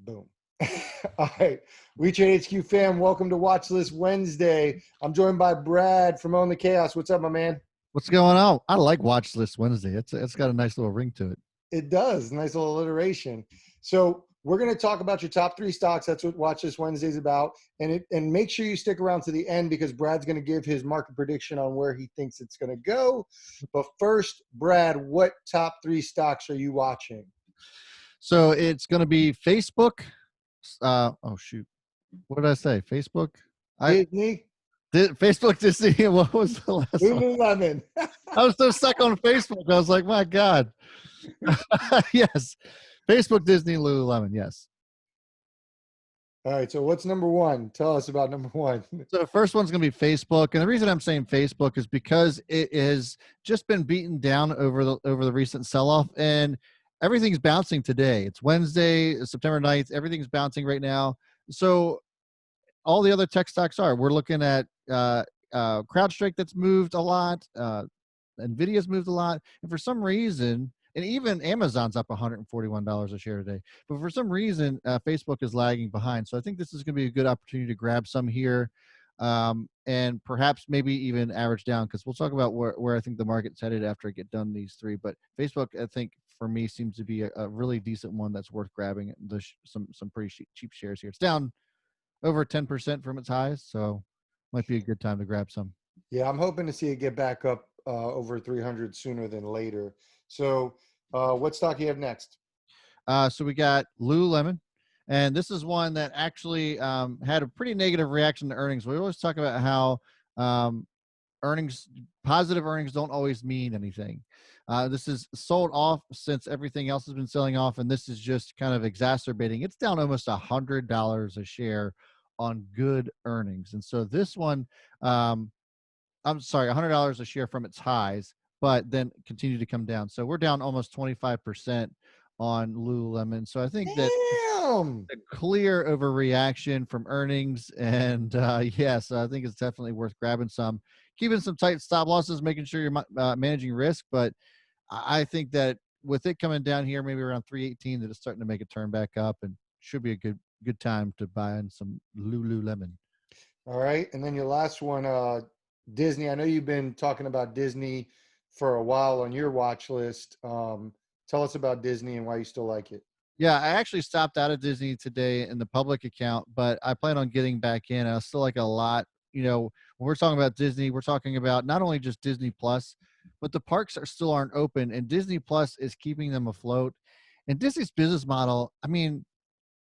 Boom. All right. We Trade HQ fam, welcome to Watchlist Wednesday. I'm joined by Brad from Own the Chaos. What's up, my man? What's going on? I like Watchlist Wednesday. It's got a nice little ring to it. It does. Nice little alliteration. So we're going to talk about your top 3 stocks. That's what Watchlist Wednesday is about. And make sure you stick around to the end because Brad's going to give his market prediction on where he thinks it's going to go. But first, Brad, what top 3 stocks are you watching? So it's going to be Facebook. Oh shoot, what did I say? Facebook, Disney, Facebook, Disney. What was the last one? Lululemon. I was so stuck on Facebook. I was like, my God. Yes, Facebook, Disney, Lululemon. Yes. All right. So what's number 1? Tell us about number 1. So the first one's going to be Facebook, and the reason I'm saying Facebook is because it has just been beaten down over the recent sell-off, and everything's bouncing today. It's Wednesday, September 9th. Everything's bouncing right now. So all the other tech stocks are. We're looking at CrowdStrike that's moved a lot. NVIDIA's moved a lot. And for some reason, and even Amazon's up $141 a share today. But for some reason, Facebook is lagging behind. So I think this is going to be a good opportunity to grab some here and perhaps maybe even average down because we'll talk about where I think the market's headed after I get done these 3. But Facebook, I think, for me, seems to be a really decent one that's worth grabbing. Some pretty cheap shares here. It's down over 10% from its highs, so might be a good time to grab some. Yeah, I'm hoping to see it get back up over 300 sooner than later. So what stock do you have next? So we got Lululemon, and this is one that actually had a pretty negative reaction to earnings. We always talk about how positive earnings don't always mean anything. This is sold off since everything else has been selling off, and this is just kind of exacerbating. It's down almost $100 a share on good earnings. And so this one, I'm sorry, $100 a share from its highs, but then continue to come down. So we're down almost 25% on Lululemon. So I think that a clear overreaction from earnings. And yes, I think it's definitely worth grabbing some, keeping some tight stop losses, making sure you're managing risk. But I think that with it coming down here, maybe around 318, that it's starting to make a turn back up and should be a good time to buy in some Lululemon. All right. And then your last one, Disney. I know you've been talking about Disney for a while on your watch list. Tell us about Disney and why you still like it. Yeah, I actually stopped out of Disney today in the public account, but I plan on getting back in. I still like it a lot. You know, when we're talking about Disney, we're talking about not only just Disney Plus, but the parks still aren't open, and Disney Plus is keeping them afloat. And Disney's business model, I mean,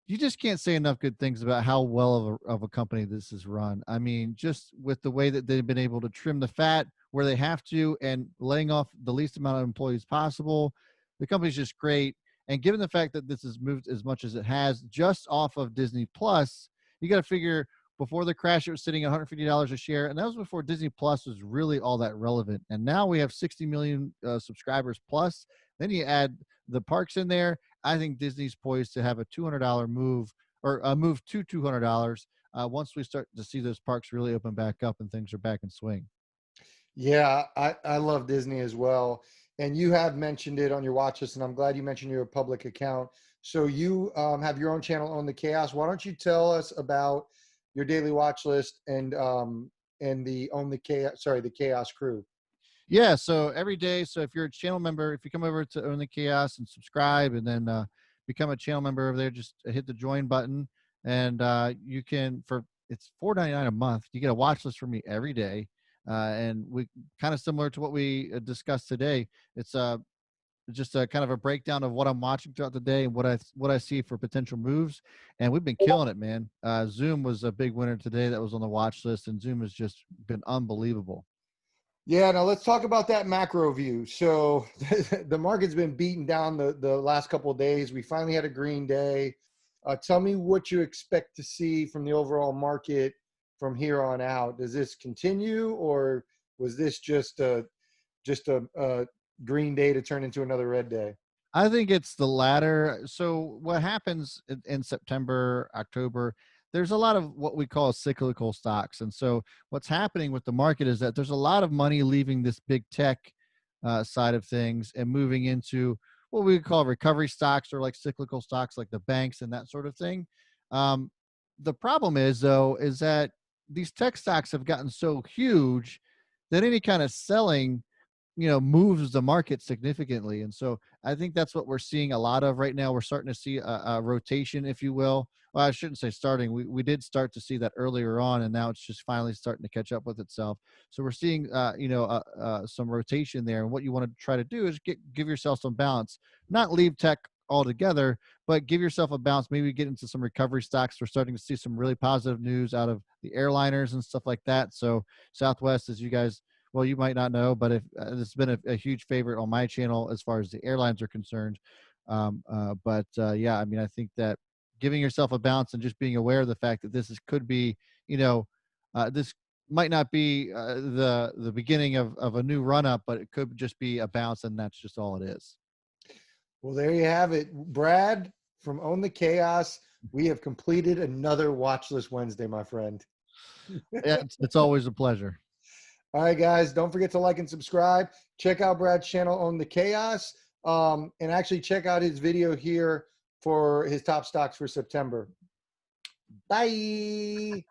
you just can't say enough good things about how well of a company this is run. I mean, just with the way that they've been able to trim the fat where they have to and laying off the least amount of employees possible, the company's just great. And given the fact that this has moved as much as it has just off of Disney Plus, you got to figure before the crash, it was sitting at $150 a share. And that was before Disney Plus was really all that relevant. And now we have 60 million subscribers plus. Then you add the parks in there. I think Disney's poised to have a $200 move or a move to $200 once we start to see those parks really open back up and things are back in swing. Yeah, I love Disney as well. And you have mentioned it on your watch list, and I'm glad you mentioned your public account. So you have your own channel, Own the Chaos. Why don't you tell us about your daily watch list and the Own the Chaos, the Chaos crew? Yeah, so every day, so if you're a channel member, if you come over to Own the Chaos and subscribe and then become a channel member over there, just hit the join button and you can, it's $4.99 a month, you get a watch list from me every day. And we kind of similar to what we discussed today. It's just a kind of a breakdown of what I'm watching throughout the day and what I see for potential moves. And we've been killing it, man. Zoom was a big winner today that was on the watch list, and Zoom has just been unbelievable. Yeah, now let's talk about that macro view. So the market's been beaten down the last couple of days. We finally had a green day. Tell me what you expect to see from the overall market from here on out. Does this continue, or was this just a green day to turn into another red day? I think it's the latter. So what happens in September, October, there's a lot of what we call cyclical stocks. And so what's happening with the market is that there's a lot of money leaving this big tech side of things and moving into what we call recovery stocks or like cyclical stocks, like the banks and that sort of thing. Um, the problem is though, is that these tech stocks have gotten so huge that any kind of selling, moves the market significantly. And so I think that's what we're seeing a lot of right now. We're starting to see a rotation, if you will. Well, I shouldn't say starting. We did start to see that earlier on, and now it's just finally starting to catch up with itself. So we're seeing, some rotation there. And what you want to try to do is give yourself some balance, not leave tech altogether, but give yourself a balance. Maybe get into some recovery stocks. We're starting to see some really positive news out of the airliners and stuff like that. So Southwest, as you guys, well, you might not know, but if it's been a huge favorite on my channel as far as the airlines are concerned. Yeah, I mean, I think that giving yourself a balance and just being aware of the fact that could be, this might not be the beginning of a new run up, but it could just be a bounce, and that's just all it is. Well, there you have it. Brad from Own the Chaos. We have completed another Watchlist Wednesday, my friend. Yeah, it's always a pleasure. All right, guys, don't forget to like and subscribe. Check out Brad's channel, Own the Chaos, and actually check out his video here for his top stocks for September. Bye.